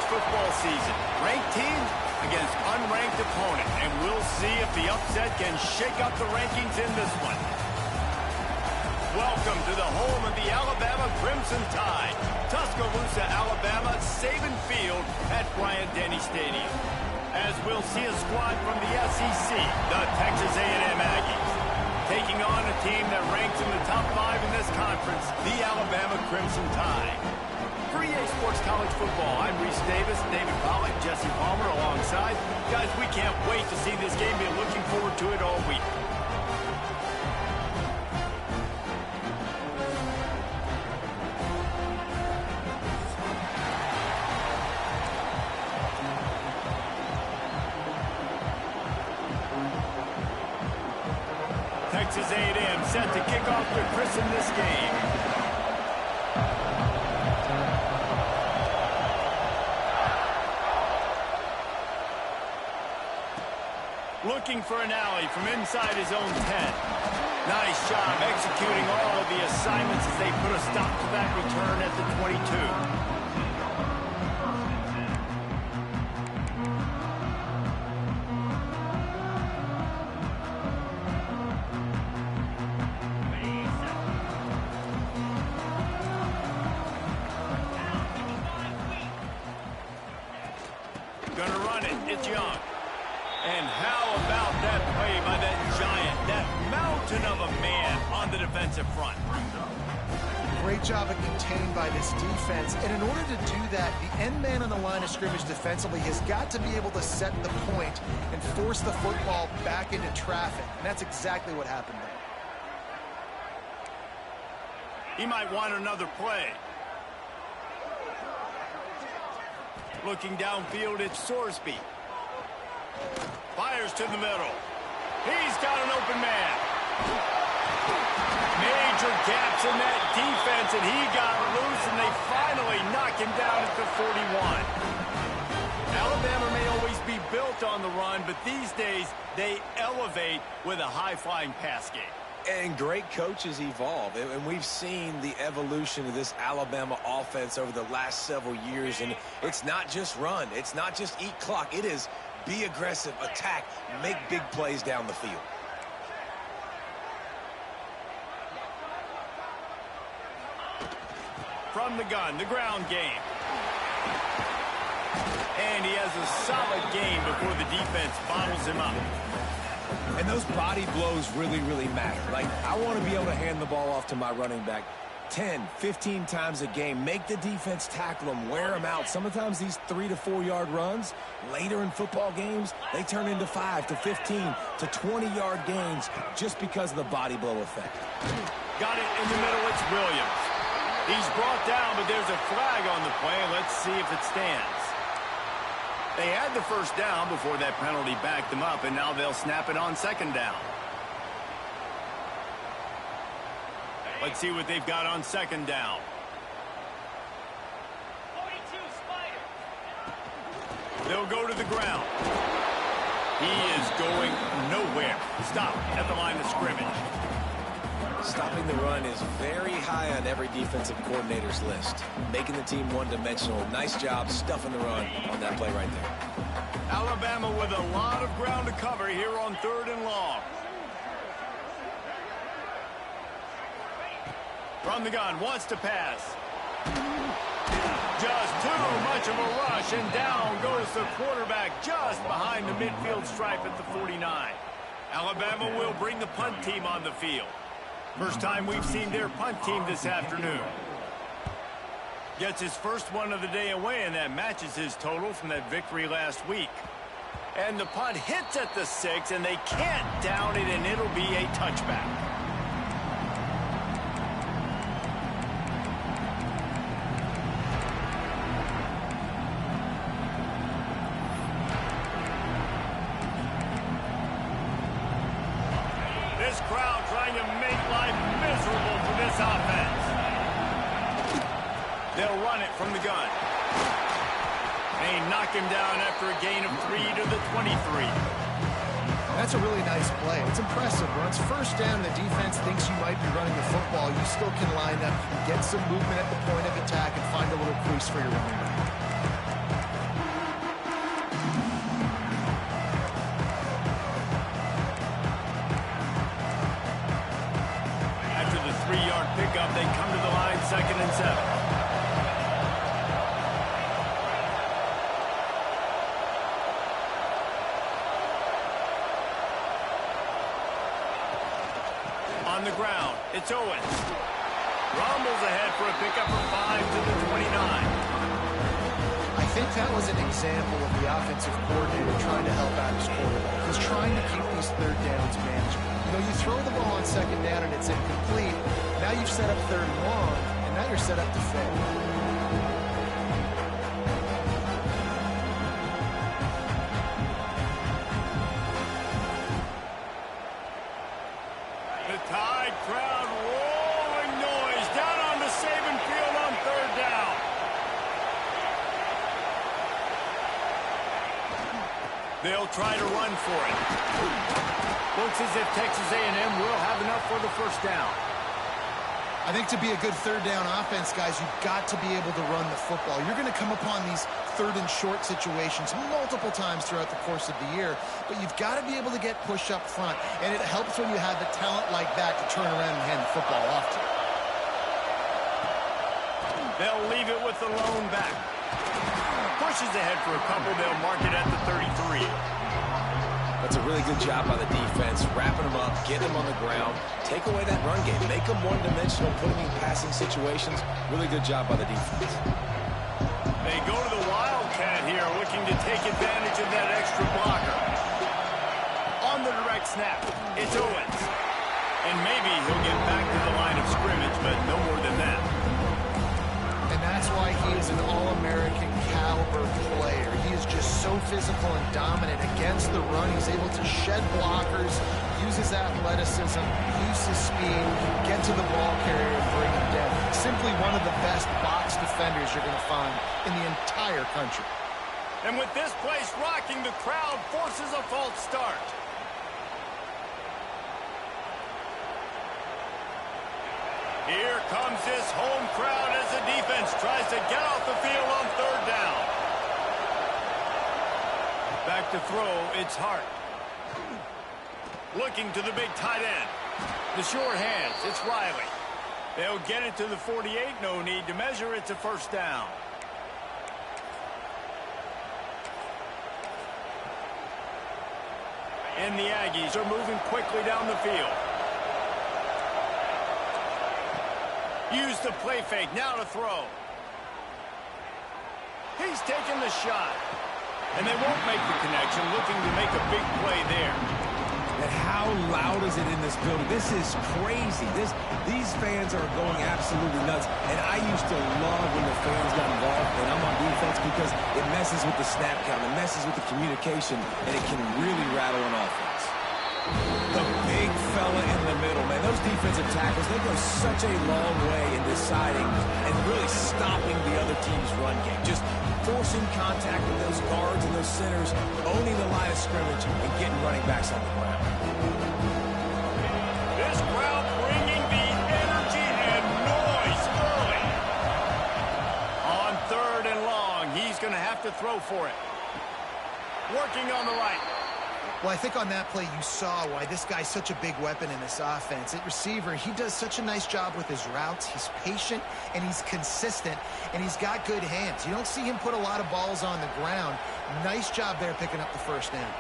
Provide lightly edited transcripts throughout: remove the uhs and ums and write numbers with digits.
football season. Ranked teams against unranked opponents, and we'll see if the upset can shake up the rankings in this one. Welcome to the home of the Alabama Crimson Tide. Tuscaloosa, Alabama, Saban Field at Bryant-Denny Stadium. As we'll see a squad from the SEC, the Texas A&M Aggies, taking on a team that ranks in the top 5 in this conference, the Alabama Crimson Tide. For EA Sports College Football, I'm Reese Davis, David Pollack, Jesse Palmer alongside. Guys, we can't wait to see this game. Been looking forward to it all week. Texas A&M set to kick off to christen this game. Looking for an alley from inside his own 10. Nice job executing all of the assignments as they put a stop to that return at the 22. Gonna run it. It's Young. And how about that play by that giant, that mountain of a man on the defensive front? Great job of contained by this defense. And in order to do that, the end man on the line of scrimmage defensively has got to be able to set the point and force the football back into traffic. And that's exactly what happened there. He might want another play. Looking downfield, it's Sorsby. Fires to the middle. He's got an open man. Major gaps in that defense, and he got loose, and they finally knock him down at the 41. Alabama may always be built on the run, but these days they elevate with a high-flying pass game. And great coaches evolve, and we've seen the evolution of this Alabama offense over the last several years, and it's not just run, it's not just eat clock, it is be aggressive, attack, make big plays down the field. From the gun, the ground game. And he has a solid game before the defense bottles him up. And those body blows really, really matter. Like, I want to be able to hand the ball off to my running back 10, 15 times a game. Make the defense tackle them, wear them out. Sometimes these 3 to 4 yard runs, later in football games, they turn into 5 to 15 to 20-yard gains just because of the body blow effect. Got it in the middle, it's Williams. He's brought down, but there's a flag on the play. Let's see if it stands. They had the first down before that penalty backed them up, and now they'll snap it on second down. Let's see what they've got on second down. 42 Spider. They'll go to the ground. He is going nowhere. Stop at the line of scrimmage. Stopping the run is very high on every defensive coordinator's list. Making the team one-dimensional. Nice job stuffing the run on that play right there. Alabama with a lot of ground to cover here on 3rd and long. From the gun, wants to pass. Just too much of a rush, and down goes the quarterback just behind the midfield stripe at the 49. Alabama will bring the punt team on the field. First time we've seen their punt team this afternoon. Gets his first one of the day away, and that matches his total from that victory last week. And the punt hits at the 6, and they can't down it, and it'll be a touchback. This crowd trying to make life miserable for this offense. They'll run it from the gun. They knock him down after a gain of 3 to the 23. That's a really nice play. It's impressive. Once first down, the defense thinks you might be running the football. You still can line up, get some movement at the point of attack, and find a little crease for your running back. On the ground, it's Owens. Rumbles ahead for a pickup of 5 to the 29. I think that was an example of the offensive coordinator trying to help out his quarterback. He's trying to keep these third downs manageable. You know, you throw the ball on second down and it's incomplete. Now you've set up third and long, and now you're set up to fail. The Tide crowd rolling noise down on the Saban field on third down. They'll try to run for it. Looks as if Texas A&M will have enough for the first down. I think to be a good third down offense, guys, you've got to be able to run the football. You're going to come upon these third and short situations multiple times throughout the course of the year, but you've got to be able to get push up front, and it helps when you have the talent like that to turn around and hand the football off to. They'll leave it with the lone back. Pushes ahead for a couple. They'll mark it at the 33. That's a really good job by the defense, wrapping them up, getting them on the ground, take away that run game, make them one-dimensional, put them in passing situations. Really good job by the defense. They go to the Wildcat here, looking to take advantage of that extra blocker. On the direct snap, it's Owens. And maybe he'll get back to the line of scrimmage, but no more than that. And that's why he is an All-American caliber player. He is just so physical and dominant against the run. He's able to shed blockers, use his athleticism, use his speed, get to the ball carrier and bring him down. Simply one of the best box defenders you're going to find in the entire country. And with this place rocking, the crowd forces a false start. Here comes this home crowd as the defense tries to get off the field on third down. Back to throw, it's Hart. Looking to the big tight end. The short hands, it's Riley. They'll get it to the 48, no need to measure, it's a first down. And the Aggies are moving quickly down the field. Use the play fake, now to throw. He's taking the shot. And they won't make the connection, looking to make a big play there. And how loud is it in this building? This is crazy. These fans are going absolutely nuts. And I used to love when the fans got involved, and I'm on defense, because it messes with the snap count, it messes with the communication, and it can really rattle an offense. The big fella in the middle, man. Those defensive tackles, they go such a long way in deciding and really stopping the other team's run game. Just forcing contact with those guards and those centers, owning the line of scrimmage, and getting running backs on the ground. This crowd bringing the energy and noise early. On third and long, he's going to have to throw for it. Working on the right. Well, I think on that play you saw why this guy's such a big weapon in this offense. At receiver, he does such a nice job with his routes. He's patient, and he's consistent, and he's got good hands. You don't see him put a lot of balls on the ground. Nice job there picking up the first down.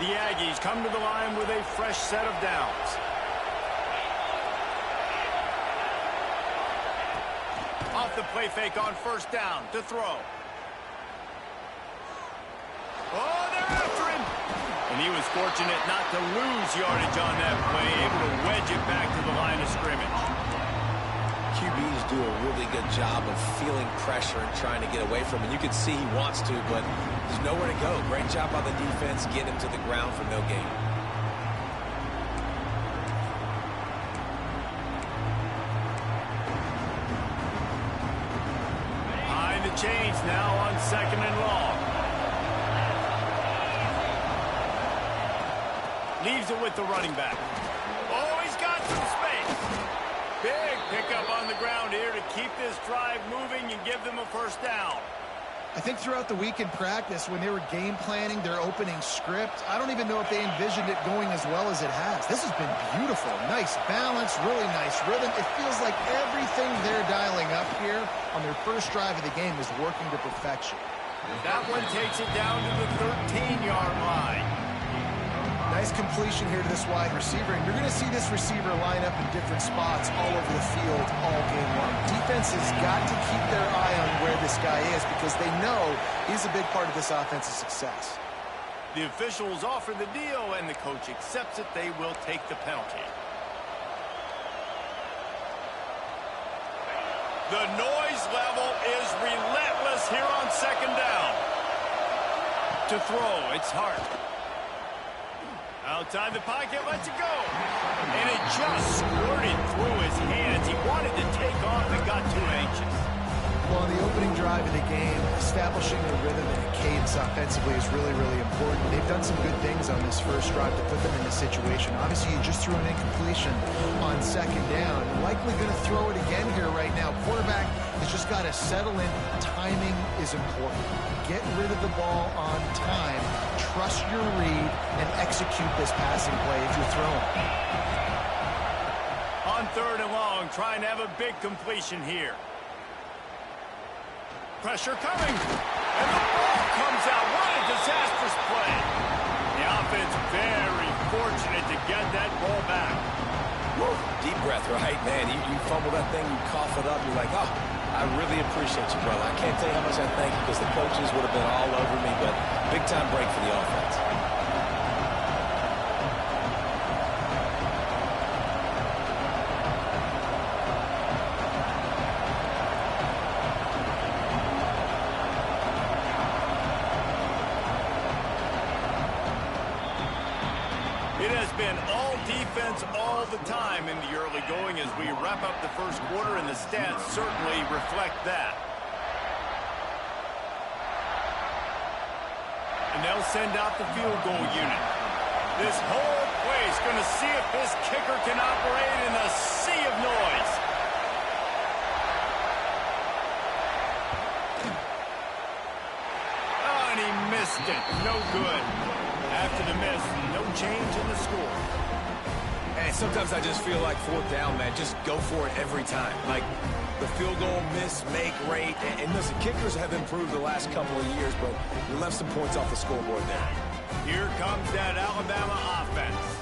The Aggies come to the line with a fresh set of downs. Off the play fake on first down to throw. Oh, they're after him. And he was fortunate not to lose yardage on that play, able to wedge it back to the line of scrimmage. QBs do a really good job of feeling pressure and trying to get away from it. You can see he wants to, but there's nowhere to go. Great job by the defense, getting him to the ground for no gain. Change now on second and long. Leaves it with the running back. Oh, he's got some space. Big pickup on the ground here to keep this drive moving and give them a first down. I think throughout the week in practice, when they were game planning their opening script, I don't even know if they envisioned it going as well as it has. This has been beautiful. Nice balance, really nice rhythm. It feels like everything they're dialing up here on their first drive of the game is working to perfection. That one takes it down to the 13-yard line. Nice completion here to this wide receiver, and you're going to see this receiver line up in different spots all over the field all game long. Defense has got to keep their eye on where this guy is because they know he's a big part of this offense's success. The officials offer the deal, and the coach accepts it. They will take the penalty. The noise level is relentless here on second down. To throw, it's Hart. Outside the pocket, lets it go. And it just squirted through his hands. He wanted to take off and got too anxious. Well, on the opening drive of the game, establishing a rhythm and a cadence offensively is really, really important. They've done some good things on this first drive to put them in this situation. Obviously, you just threw an incompletion on second down. Likely going to throw it again here right now. Quarterback has just got to settle in. Timing is important. Get rid of the ball on time. Trust your read and execute this passing play if you're throwing. On third and long, trying to have a big completion here. Pressure coming, and the ball comes out. What a disastrous play. The offense very fortunate to get that ball back. Woo, deep breath, right? Man, you fumble that thing, you cough it up, you're like, oh, I really appreciate you, brother. I can't tell you how much I thank you because the coaches would have been all over me, but big-time break for the offense. It has been all defense all the time in the early going as we wrap up the first quarter, and the stats certainly reflect that. And they'll send out the field goal unit. This whole place going to see if this kicker can operate in a sea of noise. Oh, and he missed it. No good. After the miss, no change in the score. Hey, sometimes I just feel like fourth down, man. Just go for it every time. Like the field goal miss, make rate. And listen, kickers have improved the last couple of years, but we left some points off the scoreboard there. Here comes that Alabama offense.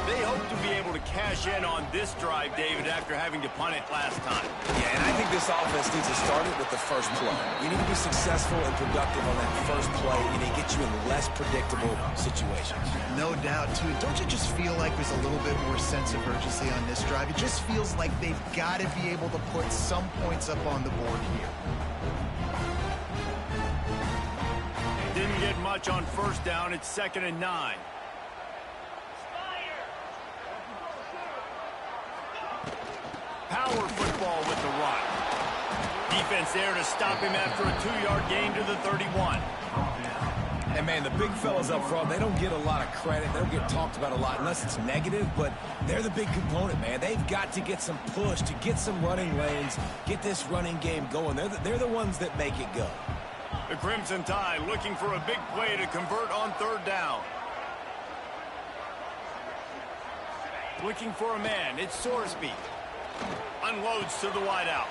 They hope to be able to cash in on this drive, David, after having to punt it last time. Yeah, and I think this offense needs to start it with the first play. You need to be successful and productive on that first play. You need to get you in less predictable situations. No doubt, too. Don't you just feel like there's a little bit more sense of urgency on this drive? It just feels like they've got to be able to put some points up on the board here. Didn't get much on first down. It's 2nd and 9. Power football with the run. Defense there to stop him after a 2-yard gain to the 31. And, man, the big fellas up front, they don't get a lot of credit. They don't get talked about a lot unless it's negative, but they're the big component, man. They've got to get some push, to get some running lanes, get this running game going. They're the ones that make it go. The Crimson Tide looking for a big play to convert on third down. Looking for a man. It's Sorsby. Unloads to the wideout.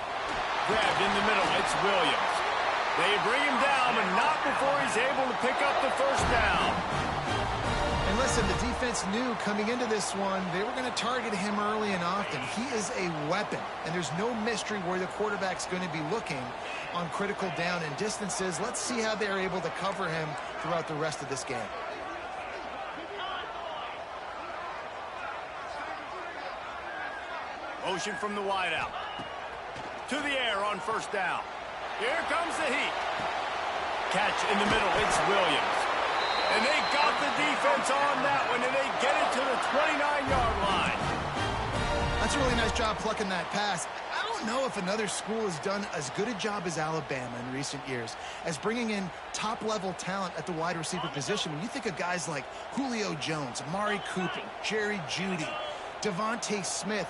Grabbed in the middle. It's Williams. They bring him down, but not before he's able to pick up the first down. And listen, the defense knew coming into this one, they were going to target him early and often. He is a weapon, and there's no mystery where the quarterback's going to be looking on critical down and distances. Let's see how they're able to cover him throughout the rest of this game. Motion from the wideout. To the air on first down. Here comes the heat. Catch in the middle. It's Williams. And they got the defense on that one, and they get it to the 29-yard line. That's a really nice job plucking that pass. I don't know if another school has done as good a job as Alabama in recent years as bringing in top-level talent at the wide receiver position. When you think of guys like Julio Jones, Amari Cooper, Jerry Jeudy, Devontae Smith,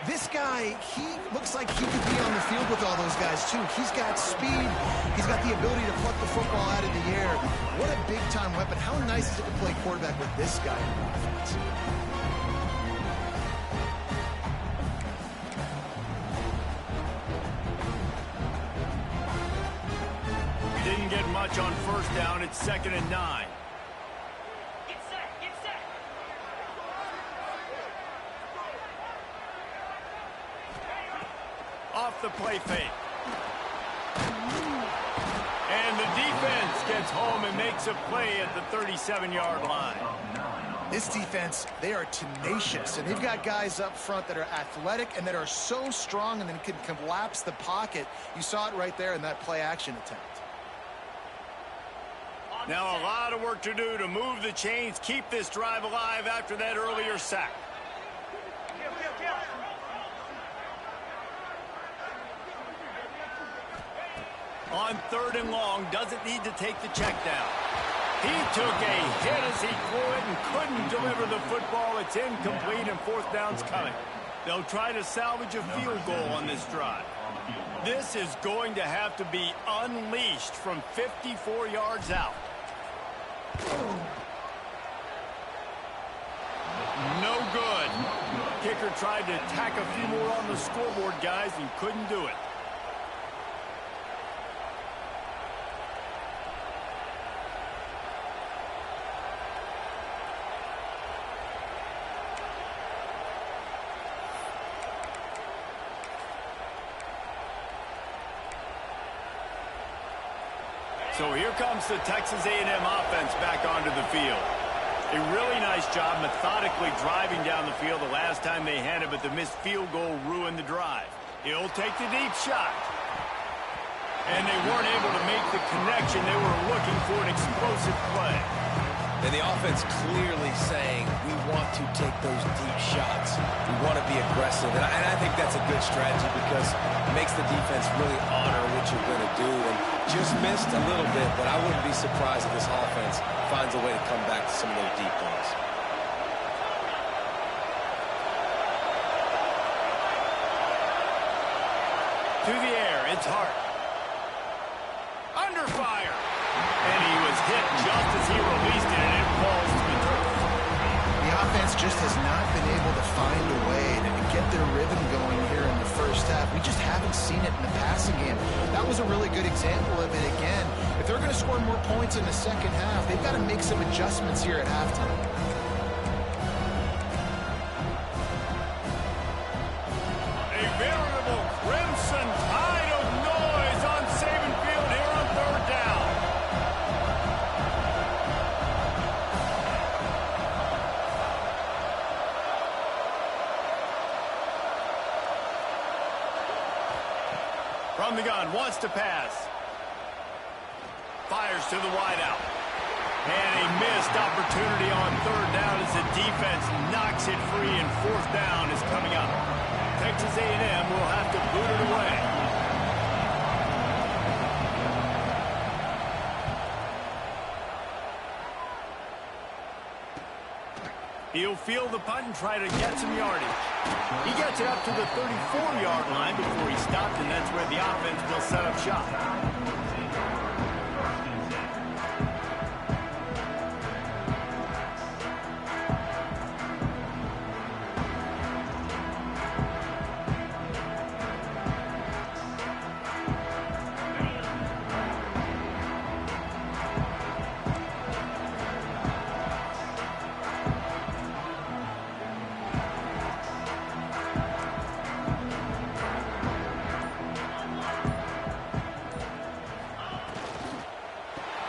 This guy, he looks like he could be on the field with all those guys, too. He's got speed. He's got the ability to pluck the football out of the air. What a big-time weapon. How nice is it to play quarterback with this guy in the offense? Didn't get much on first down. It's 2nd and 9. Get set, get set. Off the play fake. And the defense gets home and makes a play at the 37-yard line. This defense, they are tenacious, and they've got guys up front that are athletic and that are so strong and then can collapse the pocket. You saw it right there in that play-action attempt. Now a lot of work to do to move the chains, keep this drive alive after that earlier sack. On 3rd and long, doesn't need to take the check down. He took a hit as he threw it and couldn't deliver the football. It's incomplete and 4th down's coming. They'll try to salvage a field goal on this drive. This is going to have to be unleashed from 54 yards out. No good. Kicker tried to tack a few more on the scoreboard, guys, and couldn't do it. So here comes the Texas A&M offense back onto the field. A really nice job methodically driving down the field the last time they had it, but the missed field goal ruined the drive. He'll take the deep shot. And they weren't able to make the connection. They were looking for an explosive play. And the offense clearly saying, we want to take those deep shots. We want to be aggressive. And I think that's a good strategy because it makes the defense really honor what you're going to do. And just missed a little bit, but I wouldn't be surprised if this offense finds a way to come back to some of those deep ones. To the air, it's Hart. Under fire. And he was hit just as he released it, and it falls to the turf. The offense just has not been able to find a way to get their rhythm going here in the first half. We just haven't seen it in the passing game. That was a really good example of it again. If they're going to score more points in the second half, they've got to make some adjustments here at halftime. A veritable crimson tide of noise on Saban Field here on 3rd down. From the gun, wants to pass. Fires to the wideout. And a missed opportunity on 3rd down as the defense knocks it free, and 4th down is coming up. Texas A&M will have to boot it away. He'll field the punt and try to get some yardage. He gets it up to the 34-yard line before he stopped, and that's where the offense will set up shop.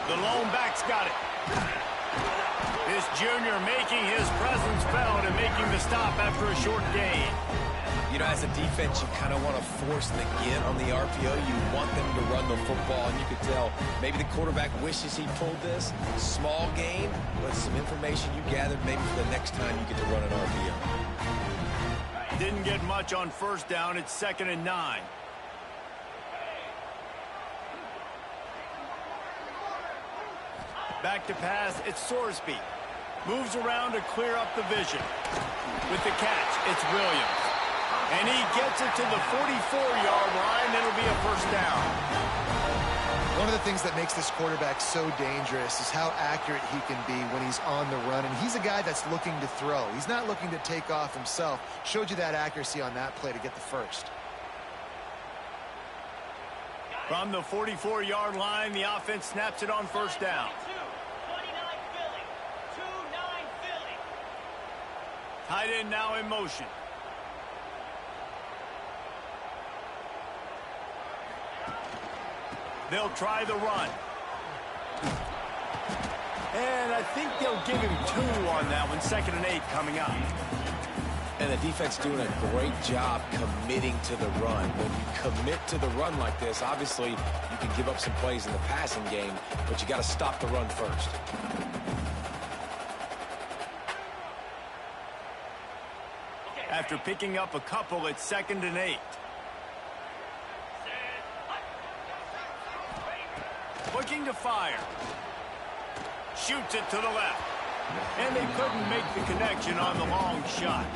The lone back's got it. This junior making his presence felt and making the stop after a short gain. You know, as a defense, you kind of want to force the get on the RPO. You want them to run the football, and you could tell maybe the quarterback wishes he pulled this. Small gain, but some information you gathered maybe for the next time you get to run an RPO. Didn't get much on first down. It's 2nd and 9. Back to pass, it's Sorsby. Moves around to clear up the vision. With the catch, it's Williams. And he gets it to the 44-yard line. It'll be a first down. One of the things that makes this quarterback so dangerous is how accurate he can be when he's on the run. And he's a guy that's looking to throw. He's not looking to take off himself. Showed you that accuracy on that play to get the first. From the 44-yard line, the offense snaps it on first down. 29 Philly. 2-9 Philly. Tight end now in motion. They'll try the run. And I think they'll give him 2 on that one. 2nd and 8 coming up. And the defense doing a great job committing to the run. When you commit to the run like this, obviously you can give up some plays in the passing game, but you got to stop the run first. After picking up a couple, it's 2nd and 8. Looking to fire. Shoots it to the left. And they couldn't make the connection on the long shot.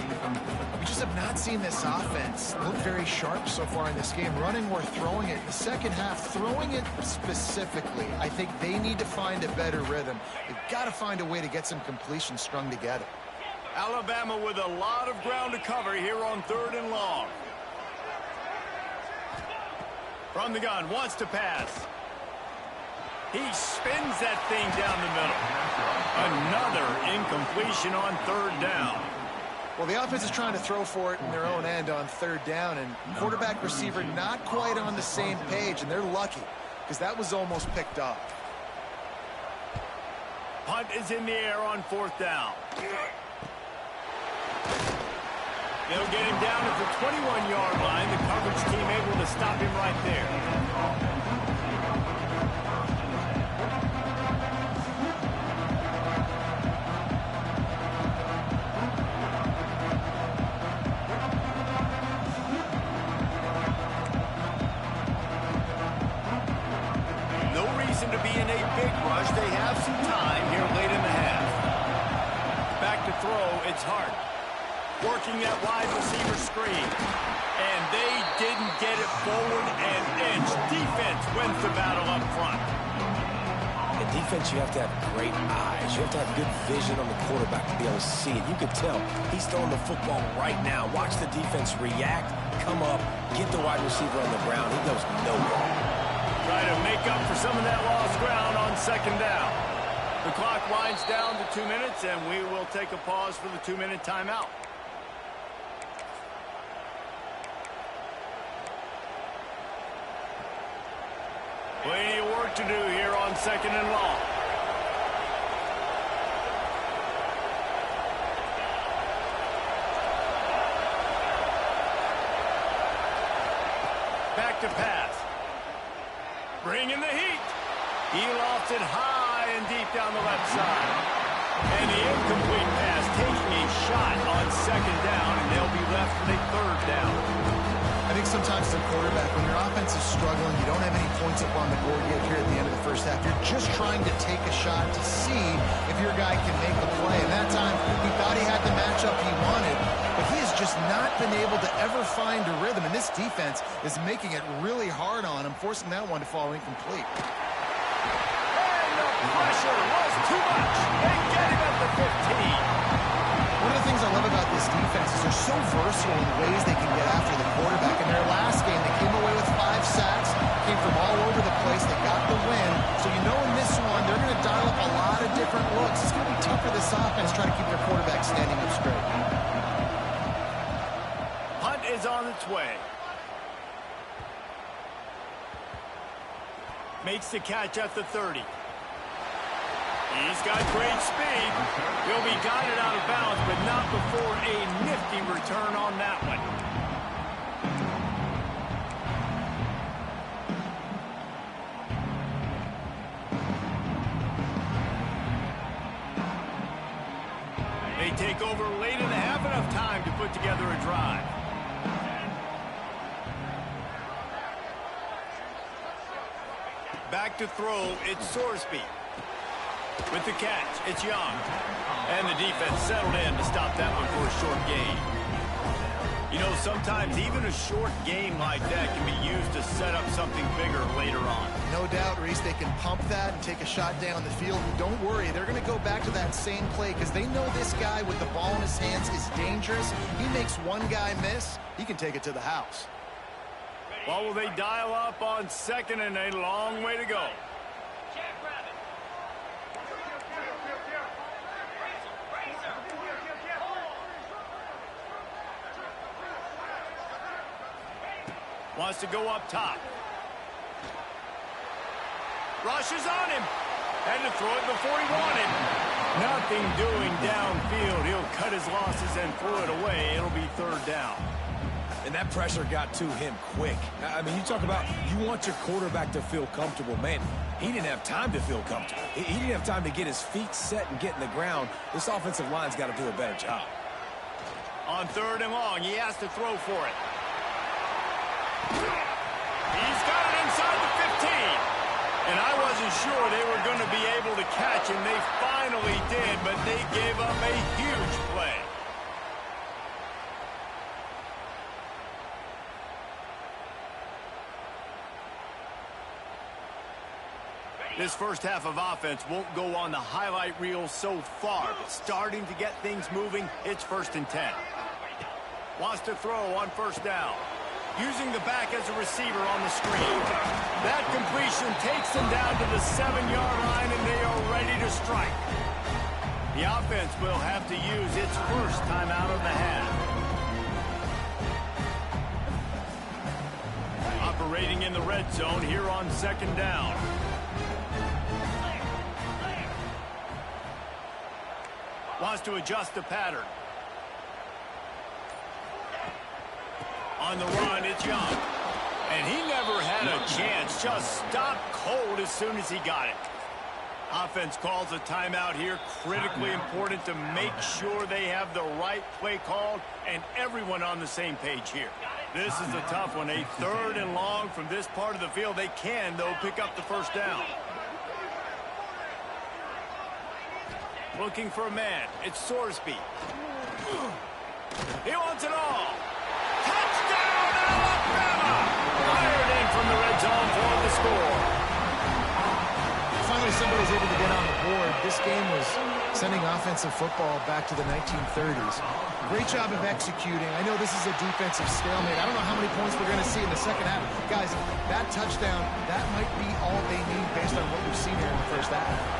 We just have not seen this offense look very sharp so far in this game. Running or throwing it. The second half, throwing it specifically, I think they need to find a better rhythm. They've got to find a way to get some completion strung together. Alabama with a lot of ground to cover here on 3rd and long. From the gun, wants to pass. He spins that thing down the middle. Another incompletion on 3rd down. Well, the offense is trying to throw for it in their own end on 3rd down, and quarterback receiver not quite on the same page, and they're lucky because that was almost picked off. Punt is in the air on 4th down. They'll get him down at the 21-yard line. The coverage team able to stop him right there. To be in a big rush. They have some time here late in the half. Back to throw, it's Hart. Working that wide receiver screen. And they didn't get it forward an inch. Defense wins the battle up front. In defense, you have to have great eyes. You have to have good vision on the quarterback to be able to see it. You can tell he's throwing the football right now. Watch the defense react, come up, get the wide receiver on the ground. He goes nowhere. Try to make up for some of that lost ground on 2nd down. The clock winds down to 2 minutes, and we will take a pause for the 2-minute timeout. Plenty of work to do here on 2nd and long. Back to pass. Bringing the heat. He lofts it high and deep down the left side. And the incomplete pass taking a shot on 2nd down, and they'll be left with a 3rd down. I think sometimes as a quarterback, when your offense is struggling, you don't have any points up on the board yet here at the end of the first half. You're just trying to take a shot to see if your guy can make a play. And that time, he thought he had the matchup he wanted, but he has just not been able to ever find a rhythm. And this defense is making it really hard on him, forcing that one to fall incomplete. And the pressure was too much. They get him at the 15. One of the things I love about this defense is they're so versatile in the ways they can get after the quarterback. In their last game, they came away with 5 sacks, came from all over the place. They got the win. So you know in this one, they're going to dial up a lot of different looks. It's going to be tough for this offense trying to keep their quarterback standing up straight. Punt is on its way. Makes the catch at the 30. He's got great speed. He'll be guided out of bounds, but not before a nifty return on that one. They take over late in the half, enough time to put together a drive. Back to throw, it's Sorsby. With the catch, it's Young. And the defense settled in to stop that one for a short gain. You know, sometimes even a short game like that can be used to set up something bigger later on. No doubt, Reese, they can pump that and take a shot down the field. Don't worry, they're going to go back to that same play because they know this guy with the ball in his hands is dangerous. He makes one guy miss, he can take it to the house. Well, will they dial up on second and a long way to go? Wants to go up top. Rushes on him. Had to throw it before he wanted. Nothing doing downfield. He'll cut his losses and throw it away. It'll be third down. And that pressure got to him quick. I mean, you talk about you want your quarterback to feel comfortable. Man, he didn't have time to feel comfortable. He didn't have time to get his feet set and get in the ground. This offensive line's got to do a better job. On third and long, he has to throw for it. He's got it inside the 15. And I wasn't sure they were going to be able to catch him. They finally did, but they gave up a huge play. This first half of offense won't go on the highlight reel so far, but starting to get things moving, it's 1st and 10. Wants to throw on first down. Using the back as a receiver on the screen. That completion takes them down to the 7-yard line, and they are ready to strike. The offense will have to use its first timeout of the half. Operating in the red zone here on 2nd down. Wants to adjust the pattern. On the run, it's Young. And he never had a chance. Just stopped cold as soon as he got it. Offense calls a timeout here. Critically important to make sure they have the right play called and everyone on the same page here. This is a tough one. A 3rd and long from this part of the field. They can, though, pick up the first down. Looking for a man. It's Sorsby. He wants it all. Touchdown, Alabama! Fired in from the red zone for the score. Finally, somebody's able to get on the board. This game was sending offensive football back to the 1930s. Great job of executing. I know this is a defensive stalemate. I don't know how many points we're going to see in the second half. Guys, that touchdown, that might be all they need based on what we've seen here in the first half.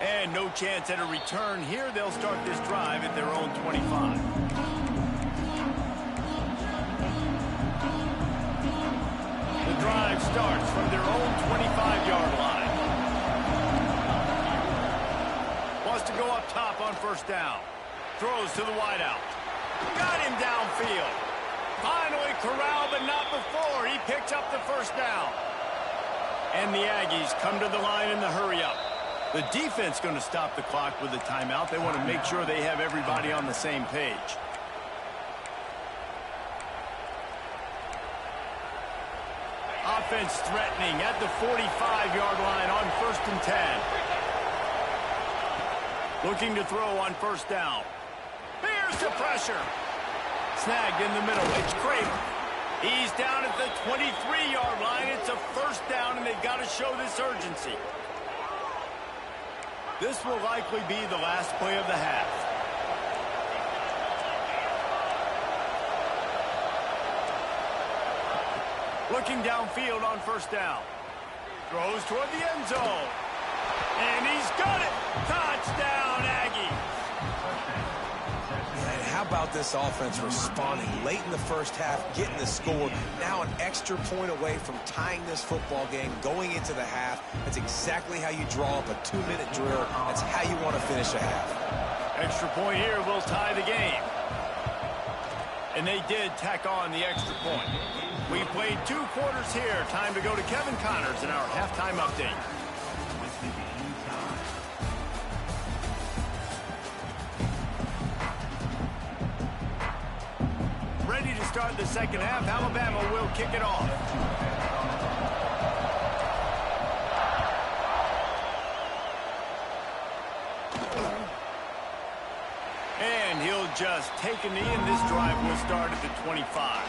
And no chance at a return here. They'll start this drive at their own 25. The drive starts from their own 25-yard line. Wants to go up top on first down. Throws to the wideout. Got him downfield. Finally corralled, but not before. He picks up the first down. And the Aggies come to the line in the hurry-up. The defense going to stop the clock with a timeout. They want to make sure they have everybody on the same page. Offense threatening at the 45-yard line on 1st and 10. Looking to throw on first down. Here's the pressure. Snagged in the middle. It's Kramer. He's down at the 23-yard line. It's a first down, and they've got to show this urgency. This will likely be the last play of the half. Looking downfield on first down. Throws toward the end zone. And he's got it. Touchdown, Aggies. And how about this offense responding late in the first half, getting the score, now an extra point away from tying this football game, going into the half. That's exactly how you draw up a 2-minute drill. That's how you want to finish a half. Extra point here will tie the game. And they did tack on the extra point. We played 2 quarters here. Time to go to Kevin Connors in our halftime update. Ready to start the second half. Alabama will kick it off. he'll just take a knee, and this drive will start at the 25.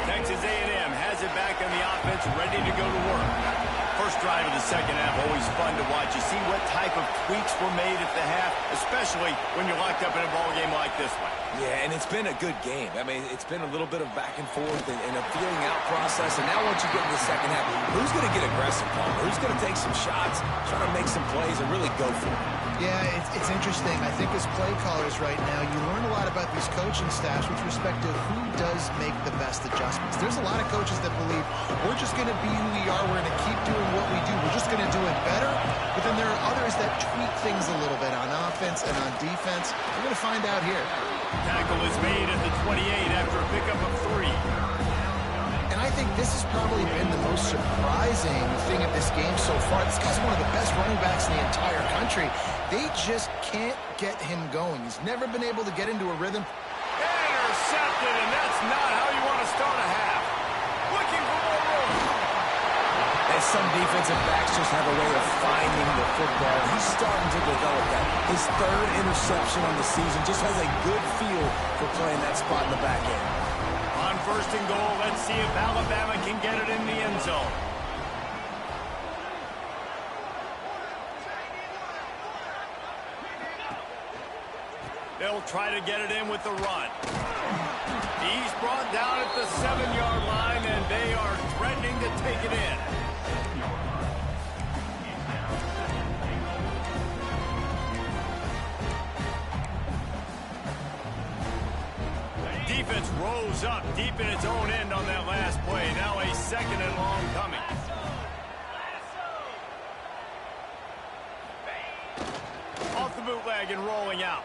Texas A&M has it back on the offense, ready to go to work. First drive of the second half, always fun to watch. You see what type of tweaks were made at the half, especially when you're locked up in a ball game like this one. Yeah, and it's been a good game. I mean, it's been a little bit of back and forth and a feeling out process. And now once you get in the second half, who's going to get aggressive, Paul? Who's going to take some shots, try to make some plays, and really go for it? Yeah, it's interesting. I think as play callers right now, you learn a lot about these coaching staffs with respect to who does make the best adjustments. There's a lot of coaches that believe we're just going to be who we are. We're going to keep doing what we do. We're just going to do it better. But then there are others that tweak things a little bit on offense and on defense. We're going to find out here. Tackle is made at the 28 after a pickup of 3. And I think this has probably been the most surprising thing of this game so far. This guy's one of the best running backs in the entire country. They just can't get him going. He's never been able to get into a rhythm. Intercepted, and that's not how you want to start a half. Looking for more room. And some defensive backs just have a way of finding the football. He's starting to develop that. His third interception on the season just has a good feel for playing that spot in the back end. On first and goal, let's see if Alabama can get it in the end zone. They'll try to get it in with the run. He's brought down at the 7-yard line, and they are threatening to take it in. Defense rose up deep in its own end on that last play. Now a second and long coming. Off the bootleg and rolling out.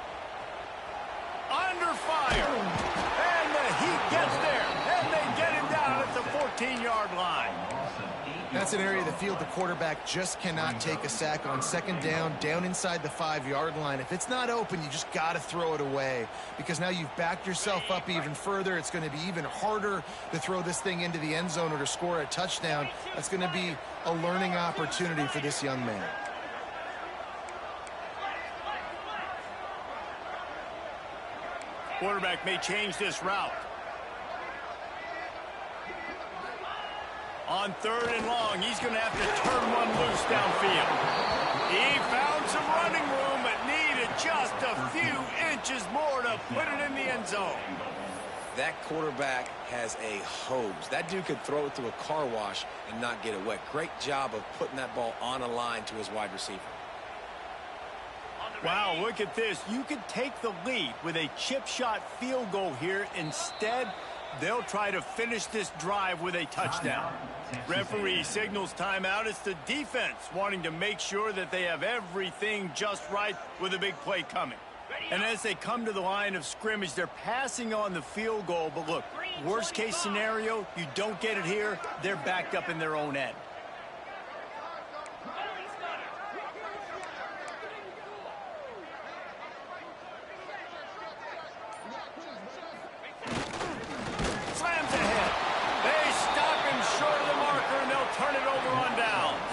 Under fire. And the Heat gets there. And they get him down at the 14-yard line. That's an area of the field the quarterback just cannot take a sack on. Second down inside the 5-yard line. If it's not open, you just got to throw it away, because now you've backed yourself up even further. It's going to be even harder to throw this thing into the end zone or to score a touchdown. That's going to be a learning opportunity for this young man. Quarterback may change this route. On third and long, he's going to have to turn one loose downfield. He found some running room, but needed just a few inches more to put it in the end zone. That quarterback has a hose. That dude could throw it through a car wash and not get it wet. Great job of putting that ball on a line to his wide receiver. Wow, look at this. You could take the lead with a chip shot field goal here. Instead, they'll try to finish this drive with a touchdown. Referee signals timeout. It's the defense wanting to make sure that they have everything just right with a big play coming. And as they come to the line of scrimmage, they're passing on the field goal. But look, worst case scenario, you don't get it here, they're backed up in their own end. Slams ahead. They stop him short of the marker, and they'll turn it over on downs.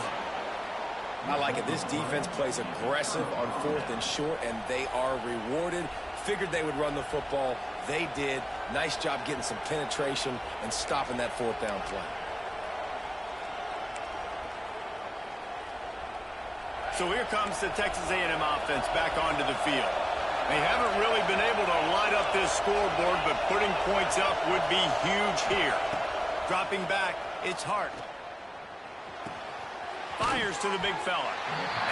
I like it. This defense plays aggressive on fourth and short, and they are rewarded. Figured they would run the football. They did. Nice job getting some penetration and stopping that fourth down play. So here comes the Texas A&M offense back onto the field. They haven't really been able to light up this scoreboard, but putting points up would be huge here. Dropping back, it's Hart. Fires to the big fella.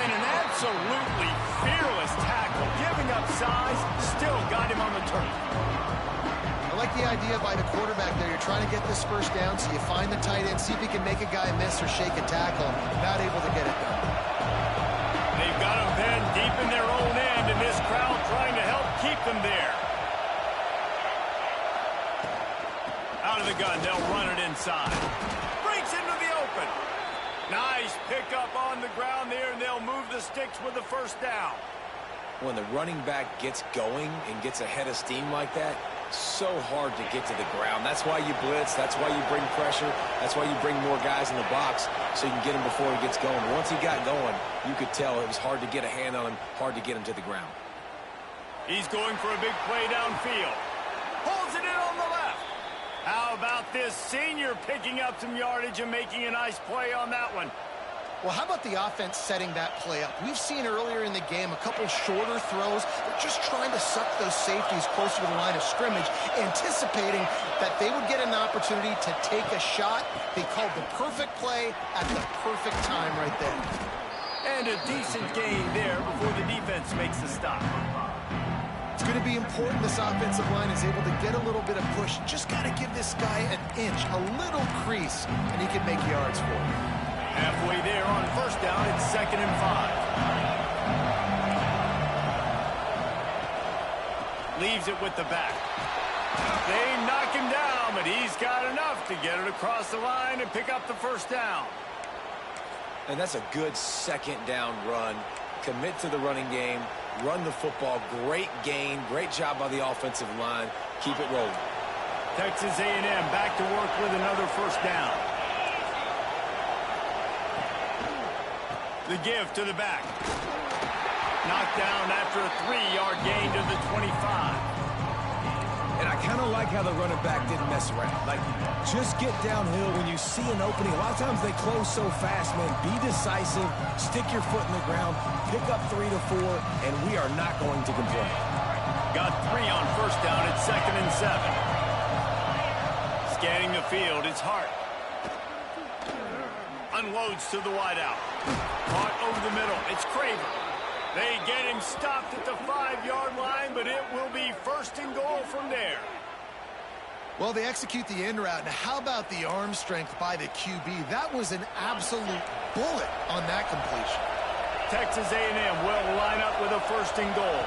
And an absolutely fearless tackle. Giving up size, still got him on the turf. I like the idea by the quarterback there. You're trying to get this first down, so you find the tight end, see if he can make a guy miss or shake a tackle. Not able to get it done. They've got them pinned deep in their own end, and this crowd trying to help keep them there. Out of the gun, they'll run it inside. Breaks into the open. Nice pickup on the ground there, and they'll move the sticks with the first down. When the running back gets going and gets ahead of steam like that, so hard to get to the ground. That's why you blitz. That's why you bring pressure. That's why you bring more guys in the box so you can get him before he gets going. Once he got going, you could tell it was hard to get a hand on him, hard to get him to the ground. He's going for a big play downfield. Pulls it in on the left. How about this senior picking up some yardage and making a nice play on that one? Well, how about the offense setting that play up? We've seen earlier in the game a couple shorter throws. They're just trying to suck those safeties closer to the line of scrimmage, anticipating that they would get an opportunity to take a shot. They called the perfect play at the perfect time right there. And a decent gain there before the defense makes the stop. It's going to be important this offensive line is able to get a little bit of push. Just got to give this guy an inch, a little crease, and he can make yards for it. Halfway there on first down, it's 2nd and 5. Leaves it with the back. They knock him down, but he's got enough to get it across the line and pick up the first down. And that's a good 2nd down run. Commit to the running game, run the football. Great gain, great job by the offensive line. Keep it rolling. Texas A&M back to work with another first down. The give to the back. Knocked down after a 3-yard gain to the 25. And I kind of like how the running back didn't mess around. Like, just get downhill when you see an opening. A lot of times they close so fast, man. Be decisive, stick your foot in the ground, pick up 3 to 4, and we are not going to complain. Got 3 on first down at 2nd and 7. Scanning the field, it's Hart. Unloads to the wideout. Caught over the middle. It's Craver. They get him stopped at the 5-yard line, but it will be 1st and goal from there. Well, they execute the in route. Now, how about the arm strength by the QB? That was an absolute bullet on that completion. Texas A&M will line up with a 1st and goal.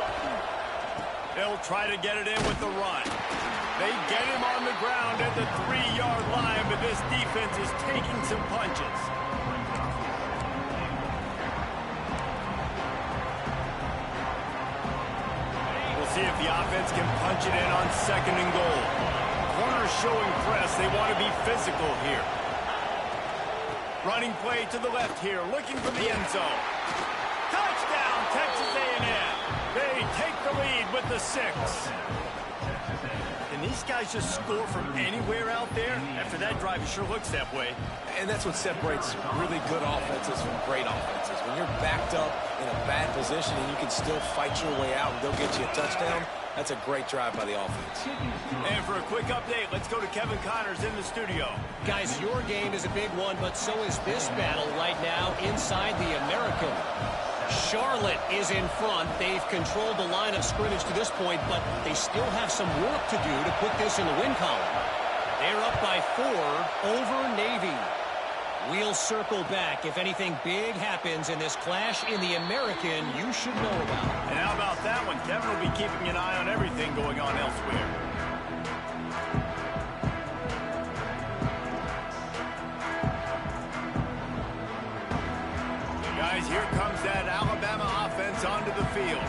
They'll try to get it in with the run. They get him on the ground at the 3-yard line, but this defense is taking some punches. We'll see if the offense can punch it in on 2nd and goal. Corners showing press. They want to be physical here. Running play to the left here, looking for the end zone. Touchdown, Texas A&M. They take the lead with the 6. And these guys just score from anywhere out there? After that drive, it sure looks that way. And that's what separates really good offenses from great offenses. When you're backed up in a bad position and you can still fight your way out and they'll get you a touchdown, that's a great drive by the offense. And for a quick update, let's go to Kevin Connors in the studio. Guys, your game is a big one, but so is this battle right now inside the American. Charlotte is in front. They've controlled the line of scrimmage to this point, but they still have some work to do to put this in the win column. They're up by 4 over Navy. We'll circle back. If anything big happens in this clash in the American, you should know about it. And how about that one? Kevin will be keeping an eye on everything going on elsewhere. Guys, here comes that Alabama offense onto the field.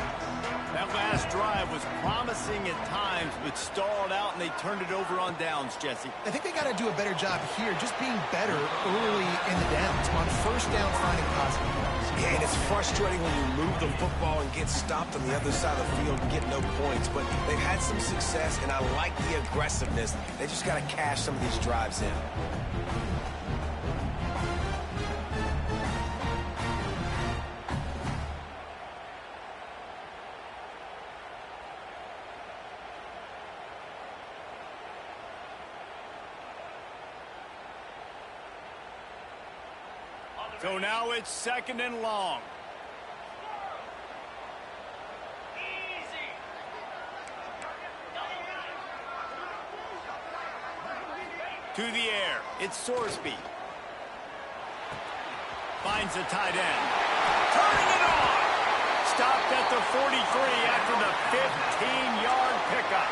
That last drive was promising at times, but stalled out, and they turned it over on downs, Jesse. I think they got to do a better job here, just being better early in the downs. On first down, finding positive plays. Yeah, and it's frustrating when you move the football and get stopped on the other side of the field and get no points. But they've had some success, and I like the aggressiveness. They just got to cash some of these drives in. So now it's 2nd and long. To the air. It's Sorsby. Finds the tight end. Turning it on. Stopped at the 43 after the 15-yard pickup.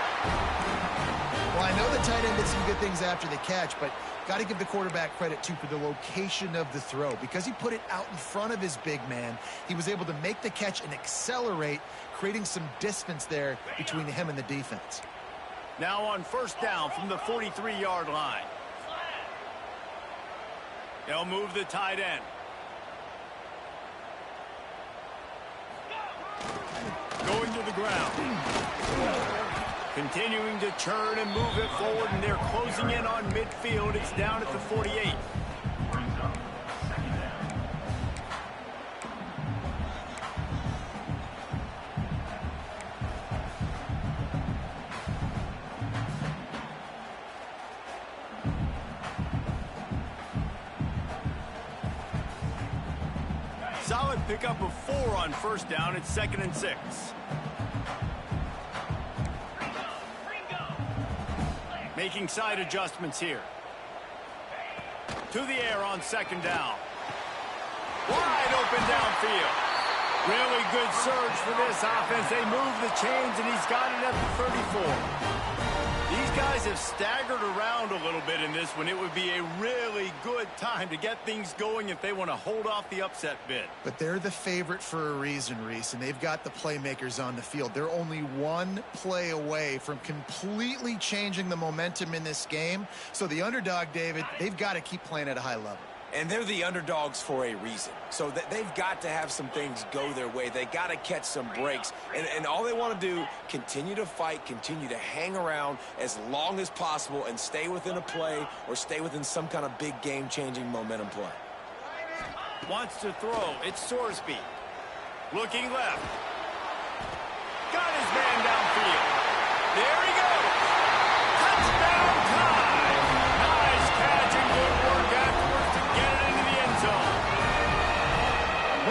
Well, I know the tight end did some good things after the catch, but got to give the quarterback credit, too, for the location of the throw. Because he put it out in front of his big man, he was able to make the catch and accelerate, creating some distance there between him and the defense. Now on first down from the 43-yard line. They'll move the tight end. Going to the ground. Continuing to churn and move it forward, and they're closing in on midfield. It's down at the 48. Solid pickup of 4 on first down. It's 2nd and 6. Making side adjustments here. To the air on 2nd down. Wide open downfield. Really good surge for this offense. They move the chains, and he's got it at the 34. These guys have staggered around a little bit in this one. It would be a really good time to get things going if they want to hold off the upset bid. But they're the favorite for a reason, Reese, and they've got the playmakers on the field. They're only one play away from completely changing the momentum in this game. So the underdog, David, they've got to keep playing at a high level. And they're the underdogs for a reason. So they've got to have some things go their way. They got to catch some breaks. And all they want to do, continue to fight, continue to hang around as long as possible and stay within a play or stay within some kind of big game-changing momentum play. Wants to throw. It's Sorsby. Looking left. Got his man downfield. There he goes. Touchdown time. Nice catch and good work afterwards to get it into the end zone.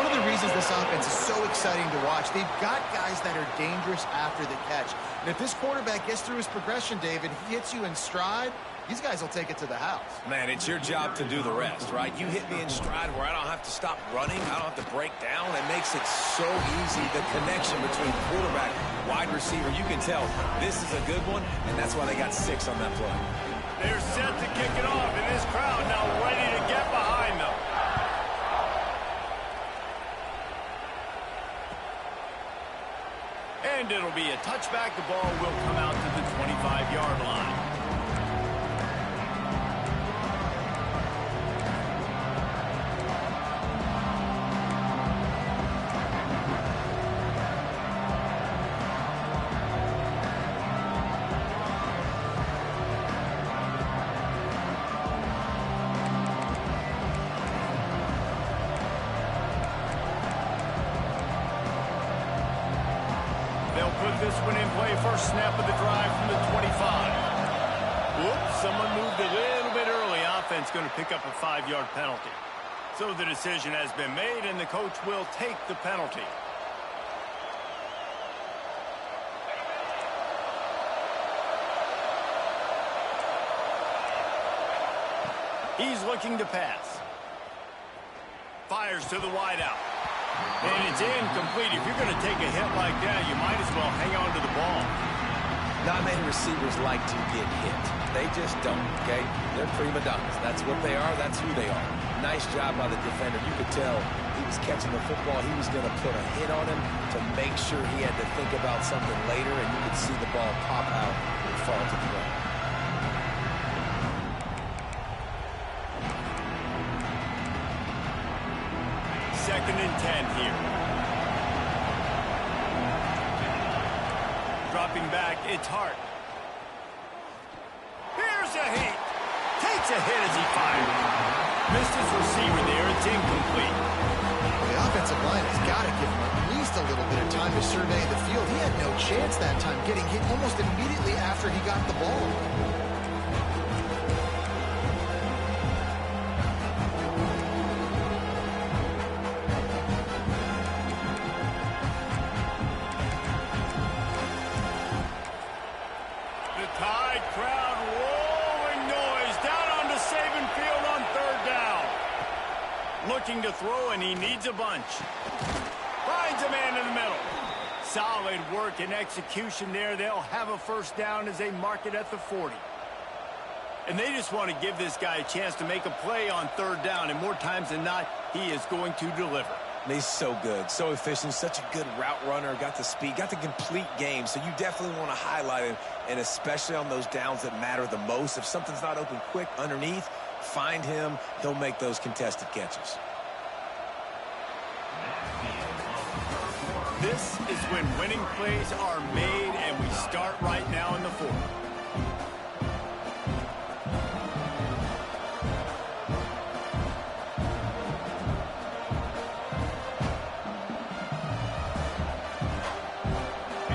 One of the reasons this offense is so exciting to watch, they've got guys that are dangerous after the catch. And if this quarterback gets through his progression, David, he hits you in stride, these guys will take it to the house. Man, it's your job to do the rest, right? You hit me in stride where I don't have to stop running. I don't have to break down. It makes it so easy, the connection between quarterback, wide receiver. You can tell this is a good one, and that's why they got 6 on that play. They're set to kick it off, and this crowd now ready to get behind them. And it'll be a touchback. The ball will come out to the 25-yard line. This one in play, first snap of the drive from the 25. Whoops, someone moved a little bit early. Offense going to pick up a 5-yard penalty. So the decision has been made, and the coach will take the penalty. He's looking to pass. Fires to the wideout. And it's incomplete. If you're going to take a hit like that, you might as well hang on to the ball. Not many receivers like to get hit. They just don't, okay? They're prima donnas. That's what they are. That's who they are. Nice job by the defender. You could tell he was catching the football. He was going to put a hit on him to make sure he had to think about something later, and you could see the ball pop out and fall to the ground. Second and 10 here. Dropping back, it's Hart. Here's a hit. Takes a hit as he fires. Missed his receiver there. It's incomplete. The offensive line has got to give him at least a little bit of time to survey the field. He had no chance that time, getting hit almost immediately after he got the ball. Looking to throw, and he needs a bunch. Finds a man in the middle. Solid work and execution there. They'll have a first down as they mark it at the 40. And they just want to give this guy a chance to make a play on third down, and more times than not, he is going to deliver. He's so good, so efficient, such a good route runner, got the speed, got the complete game. So you definitely want to highlight him, and especially on those downs that matter the most. If something's not open quick underneath, find him. He'll make those contested catches. This is when winning plays are made, and we start right now in the fourth.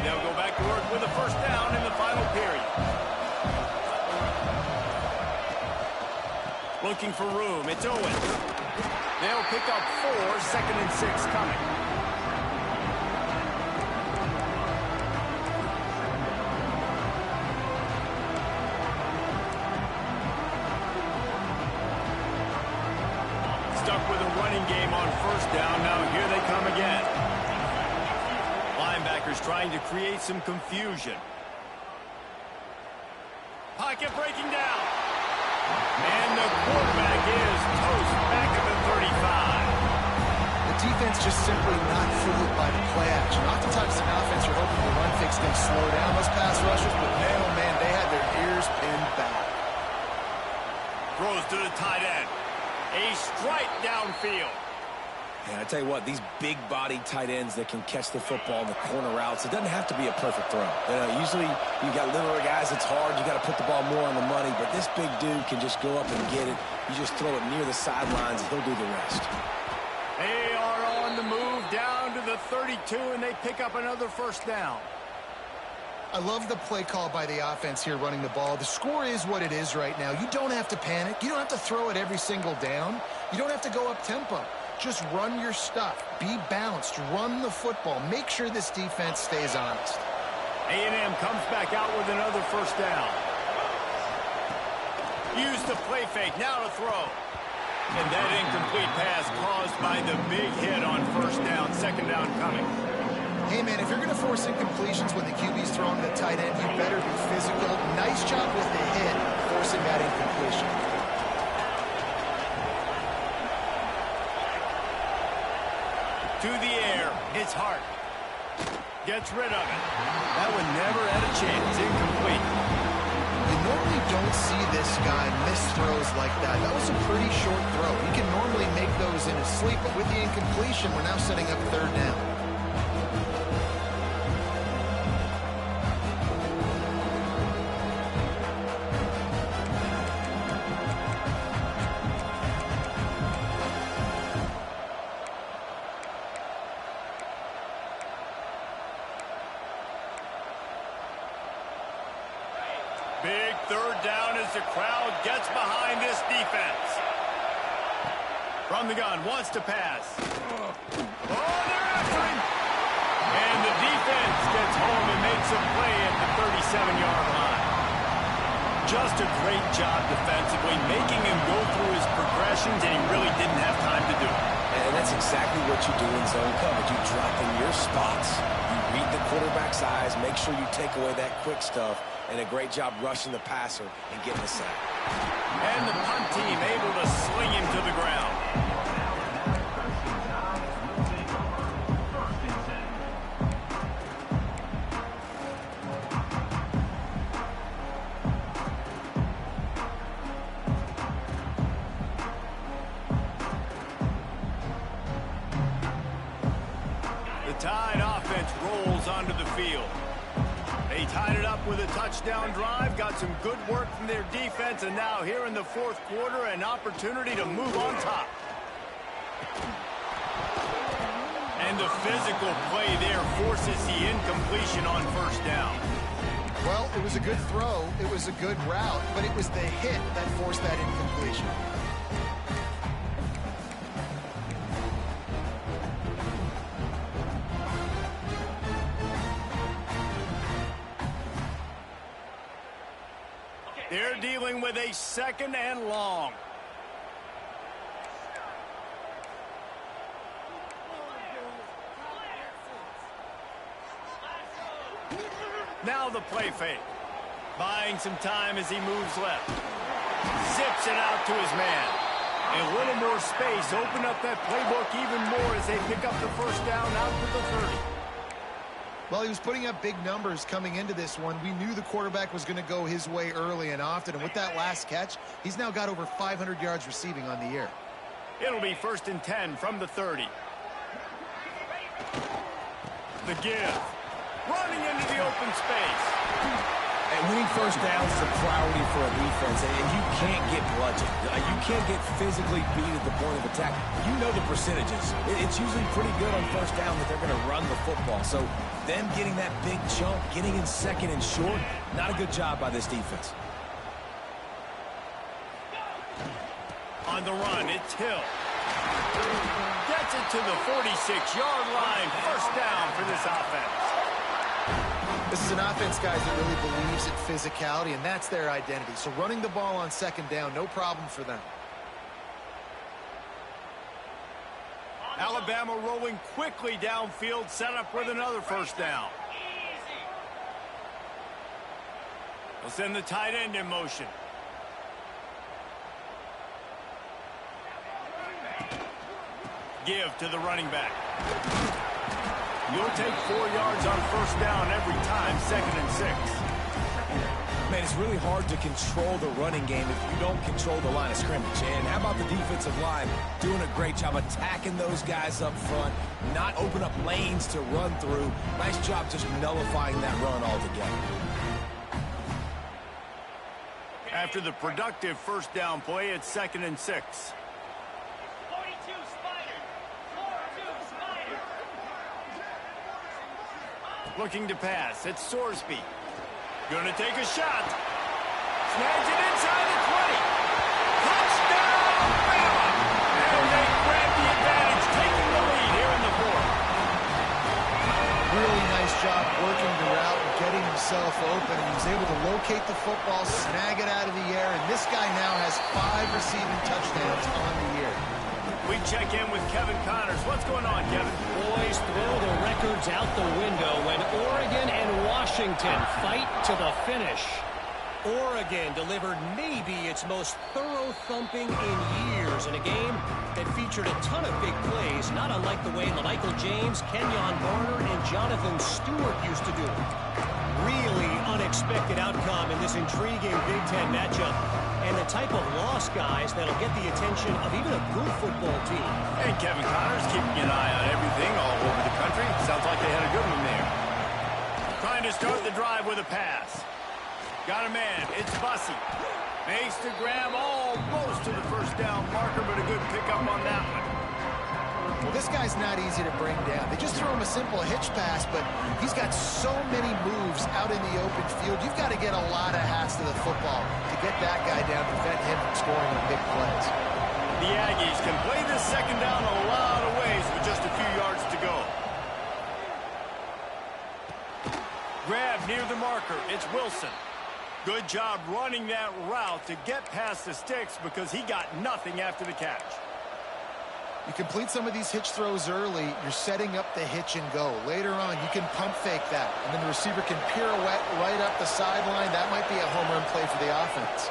They'll go back to work with a first down in the final period. Looking for room. It's Owens. They'll pick up 4, 2nd and 6 coming. Stuck with a running game on first down. Now here they come again. Linebackers trying to create some confusion. Pocket breaking down. And the quarterback is toast back at the 35. The defense just simply not fooled by the play action. Oftentimes in offense, you're hoping the run fix things slow down those pass rushers, but man, oh man, they had their ears pinned back. Throws to the tight end. A strike downfield. Yeah, I tell you what, these big-bodied tight ends that can catch the football in the corner routes, it doesn't have to be a perfect throw. Usually you got littler guys, it's hard. You got to put the ball more on the money, but this big dude can just go up and get it. You just throw it near the sidelines, and he'll do the rest. They are on the move down to the 32, and they pick up another first down. I love the play call by the offense here running the ball. The score is what it is right now. You don't have to panic. You don't have to throw it every single down. You don't have to go up tempo. Just run your stuff. Be balanced. Run the football. Make sure this defense stays honest. A&M comes back out with another first down. Use the play fake. Now to throw. And that incomplete pass caused by the big hit on first down. 2nd down coming. Hey, man, if you're going to force incompletions when the QB's throwing the tight end, you better be physical. Nice job with the hit, forcing that incompletion. To the air. It's Hart. Gets rid of it. That one never had a chance. Incomplete. You normally don't see this guy miss throws like that. That was a pretty short throw. He can normally make those in his sleep, but with the incompletion, we're now setting up 3rd down. Big 3rd down as the crowd gets behind this defense. From the gun, wants to pass. Oh, they're after him. And the defense gets home and makes a play at the 37-yard line. Just a great job defensively, making him go through his progressions, and he really didn't have time to do it. And that's exactly what you do in zone coverage. You drop in your spots. You read the quarterback's eyes. Make sure you take away that quick stuff. And a great job rushing the passer and getting the sack. And the punt team able to sling him to the ground. The Tide offense rolls onto the field. They tied it up with a touchdown drive, got some good work from their defense, and now here in the 4th quarter, an opportunity to move on top. And the physical play there forces the incompletion on first down. Well, it was a good throw. It was a good route, but it was the hit that forced that incompletion. They're dealing with a 2nd and long. Now the play fake. Buying some time as he moves left. Zips it out to his man. A little more space. Open up that playbook even more as as they pick up the first down out to the 30. Well, he was putting up big numbers coming into this one. We knew the quarterback was going to go his way early and often, and with that last catch, he's now got over 500 yards receiving on the year. It'll be 1st and 10 from the 30. The give. Running into the open space. And winning first downs is a priority for a defense, and you can't get bludgeoned. You can't get physically beat at the point of attack. You know the percentages. It's usually pretty good on first down that they're going to run the football. So them getting that big chunk, getting in second and short, not a good job by this defense. On the run, it's Hill. Gets it to the 46-yard line. First down for this offense. This is an offense, guys, that really believes in physicality, and that's their identity. So running the ball on second down, no problem for them. Alabama rolling quickly downfield, set up with another first down. We'll send the tight end in motion. Give to the running back. You'll take 4 yards on first down every time, 2nd and 6. Man, it's really hard to control the running game if you don't control the line of scrimmage. And how about the defensive line doing a great job attacking those guys up front, not open up lanes to run through. Nice job just nullifying that run altogether. After the productive first down play, it's 2nd and 6. Looking to pass. It's Sorsby. Gonna take a shot. Snags it inside the 20. Touchdown, Bama! And they grab the advantage, taking the lead here in the 4th. Really nice job working the route and getting himself open. He was able to locate the football, snag it out of the air, and this guy now has 5 receiving touchdowns on the year. We check in with Kevin Connors. What's going on, Kevin? Boys throw the records out the window when Oregon and Washington fight to the finish. Oregon delivered maybe its most thorough thumping in years in a game that featured a ton of big plays, not unlike the way Michael James, Kenyon Barner, and Jonathan Stewart used to do it. Really unexpected outcome in this intriguing Big Ten matchup, and the type of loss, guys, that'll get the attention of even a good football team. And Kevin Connors keeping an eye on everything all over the country. Sounds like they had a good one there. Trying to start the drive with a pass. Got a man. It's Bussey. Makes the grab almost to the first down marker, but a good pickup on that one. Well, this guy's not easy to bring down. They just throw him a simple hitch pass, but he's got so many moves out in the open field. You've got to get a lot of hats to the football to get that guy down, prevent him from scoring on big plays. The Aggies can play this second down a lot of ways with just a few yards to go. Grab near the marker. It's Wilson. Good job running that route to get past the sticks because he got nothing after the catch. You complete some of these hitch throws early, you're setting up the hitch and go. Later on, you can pump fake that, and then the receiver can pirouette right up the sideline. That might be a home run play for the offense.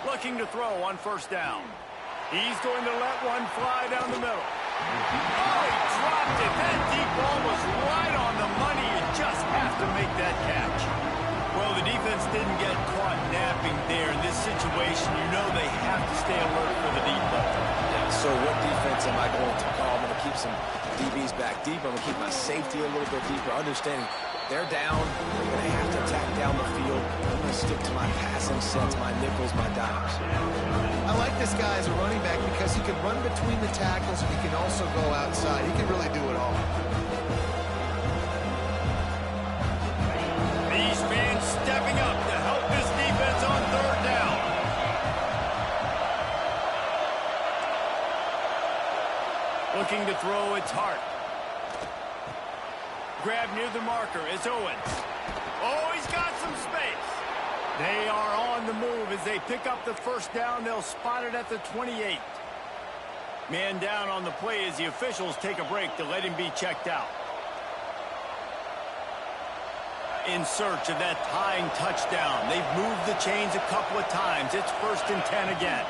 Looking to throw on first down. He's going to let one fly down the middle. Oh, he dropped it. That deep ball was right on the money. You just have to make that catch. Well, the defense didn't get caught napping there. In this situation, you know they have to stay alert for the deep ball. So what defense am I going to call? I'm going to keep some DBs back deep. I'm going to keep my safety a little bit deeper, understanding they're down. They're going to have to attack down the field. I'm going to stick to my passing sets, my nickels, my dimes. I like this guy as a running back because he can run between the tackles and he can also go outside. He can really do it all. These fans stepping up to help this defense on third down. Looking to throw, it's Hart. Grab near the marker, it's Owens. Oh, he's got some space. They are on the move as they pick up the first down. They'll spot it at the 28. Man down on the play as the officials take a break to let him be checked out. In search of that tying touchdown. They've moved the chains a couple of times. It's 1st and 10 again.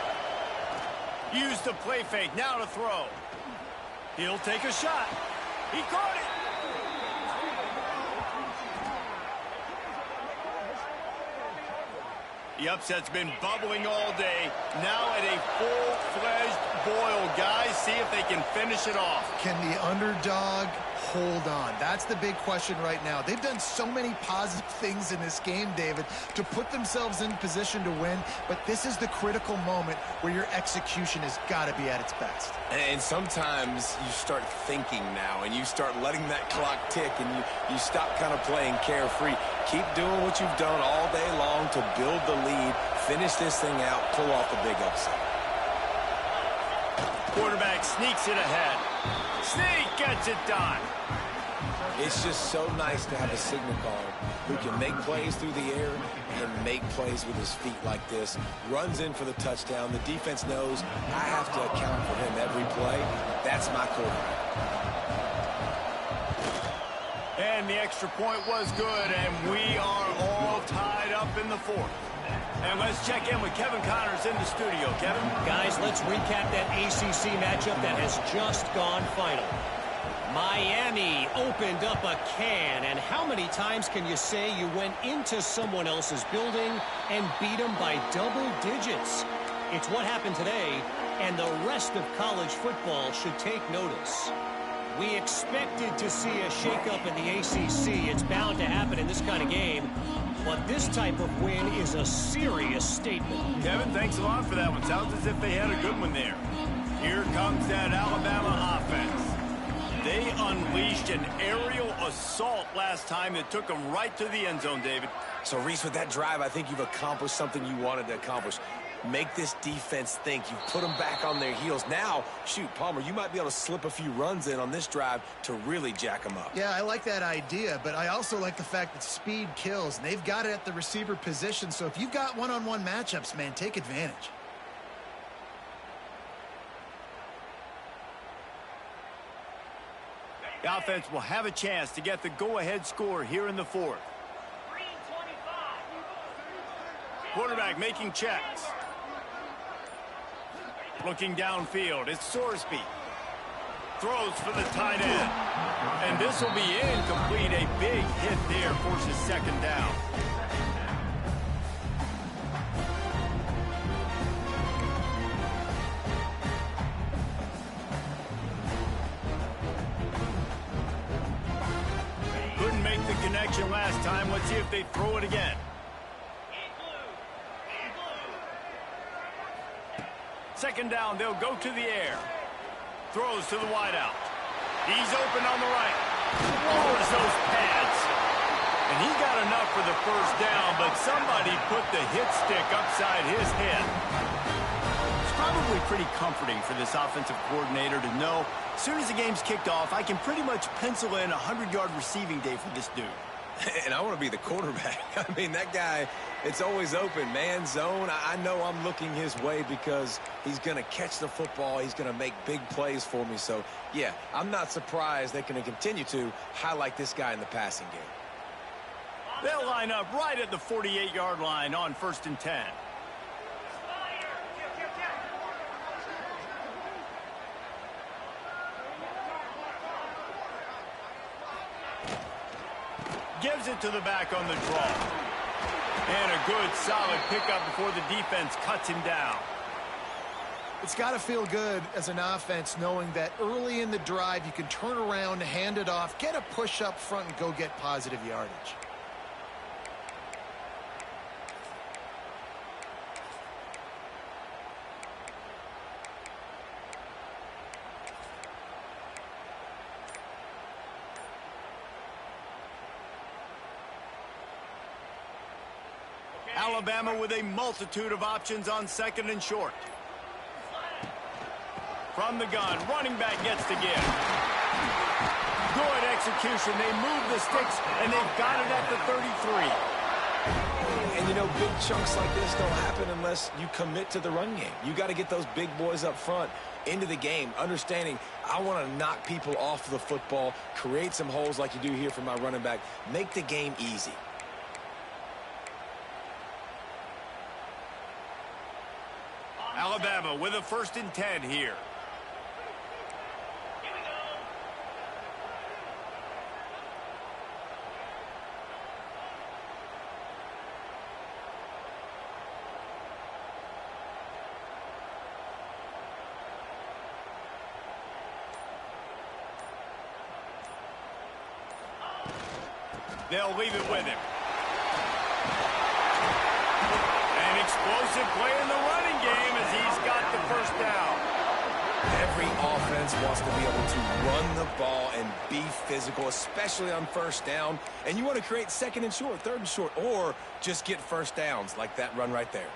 Use the play fake, now to throw. He'll take a shot. He caught it. The upset's been bubbling all day. Now at a full-fledged boil. Guys, see if they can finish it off. Can the underdog hold on? That's the big question right now. They've done so many positive things in this game, David, to put themselves in position to win, but this is the critical moment where your execution has got to be at its best. And sometimes you start thinking now, and you start letting that clock tick, and you stop kind of playing carefree. Keep doing what you've done all day long to build the lead, finish this thing out, pull off the big upset. Quarterback sneaks it ahead. Sneak gets it done. It's just so nice to have a signal caller who can make plays through the air and make plays with his feet like this. Runs in for the touchdown. The defense knows I have to account for him every play. That's my quarterback. And the extra point was good, and we are all tied up in the fourth. And let's check in with Kevin Connors in the studio. Kevin? Guys, let's recap that ACC matchup that has just gone final. Miami opened up a can, and how many times can you say you went into someone else's building and beat them by double digits? It's what happened today, and the rest of college football should take notice. We expected to see a shakeup in the ACC. It's bound to happen in this kind of game. But this type of win is a serious statement. Kevin, thanks a lot for that one. Sounds as if they had a good one there. Here comes that Alabama offense. They unleashed an aerial assault last time that took them right to the end zone, David. So, Reese, with that drive, I think you've accomplished something you wanted to accomplish. Make this defense think. You've put them back on their heels. Now, shoot, Palmer, you might be able to slip a few runs in on this drive to really jack them up. Yeah, I like that idea, but I also like the fact that speed kills, and they've got it at the receiver position. So if you've got one-on-one matchups, man, take advantage. The offense will have a chance to get the go-ahead score here in the fourth. Quarterback making checks. Looking downfield, it's Sorsby. Throws for the tight end. And this will be incomplete. A big hit there, forces second down. Couldn't make the connection last time. Let's see if they throw it again. Second down, they'll go to the air. Throws to the wideout. He's open on the right. Lowers those pads. And he got enough for the first down, but somebody put the hit stick upside his head. It's probably pretty comforting for this offensive coordinator to know as soon as the game's kicked off, I can pretty much pencil in a 100-yard receiving day for this dude. And I want to be the quarterback. I mean, that guy, it's always open, man, zone. I know I'm looking his way because he's going to catch the football. He's going to make big plays for me. So, yeah, I'm not surprised they're going to continue to highlight this guy in the passing game. They'll line up right at the 48-yard line on 1st and 10. Gives it to the back on the draw. And a good, solid pickup before the defense cuts him down. It's got to feel good as an offense knowing that early in the drive you can turn around, hand it off, get a push up front, and go get positive yardage. Alabama with a multitude of options on 2nd and short. From the gun, running back gets to give. Good execution. They move the sticks, and they've got it at the 33. And, you know, big chunks like this don't happen unless you commit to the run game. You got to get those big boys up front into the game, understanding I want to knock people off the football, create some holes like you do here for my running back, make the game easy. Alabama with a 1st and 10 here. They'll leave it with him. An explosive play in the running game as he's got the first down. Every offense wants to be able to run the ball and be physical, especially on first down. And you want to create second and short, third and short, or just get first downs like that run right there.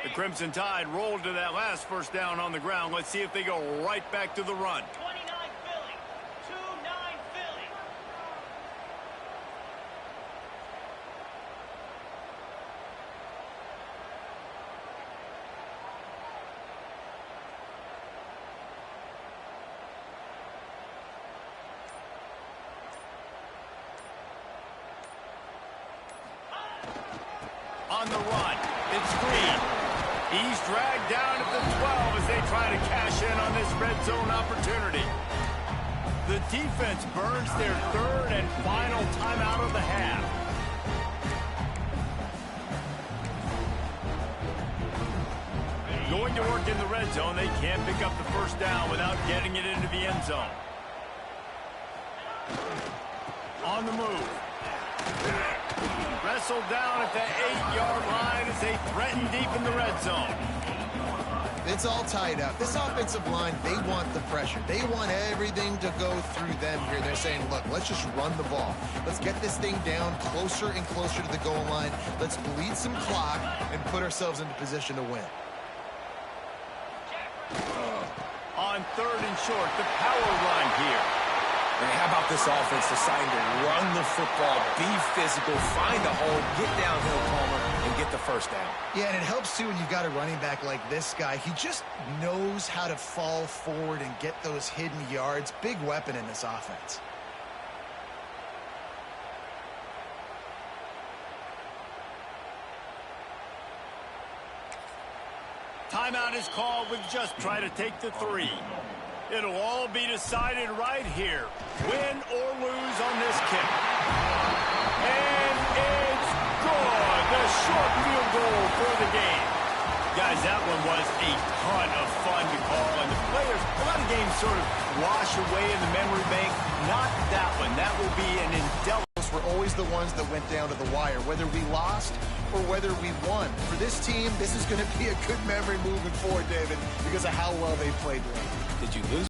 The Crimson Tide rolled to that last first down on the ground. Let's see if they go right back to the run. 29 Philly. 2-9 Philly. On the run, it's Green. He's dragged down at the 12 as they try to cash in on this red zone opportunity. The defense burns their third and final timeout of the half. Going to work in the red zone, they can't pick up the first down without getting it into the end zone. On the move. Wrestled down at the 8-yard line as they threaten deep in the red zone. It's all tied up. This offensive line, they want the pressure. They want everything to go through them here. They're saying, look, let's just run the ball. Let's get this thing down closer and closer to the goal line. Let's bleed some clock and put ourselves into position to win. On third and short, the power run here. And how about this offense deciding to run the football, be physical, find a hole, get downhill, Palmer, and get the first down? Yeah, and it helps, too, when you've got a running back like this guy. He just knows how to fall forward and get those hidden yards. Big weapon in this offense. Timeout is called. We've just tried to take the 3. It'll all be decided right here. Win or lose on this kick. And it's good. The short field goal for the game. Guys, that one was a ton of fun to call. And the players, a lot of games sort of wash away in the memory bank. Not that one. That will be an indelible. Were always the ones that went down to the wire, whether we lost or whether we won. For this team, this is going to be a good memory moving forward, David, because of how well they played. Did you lose?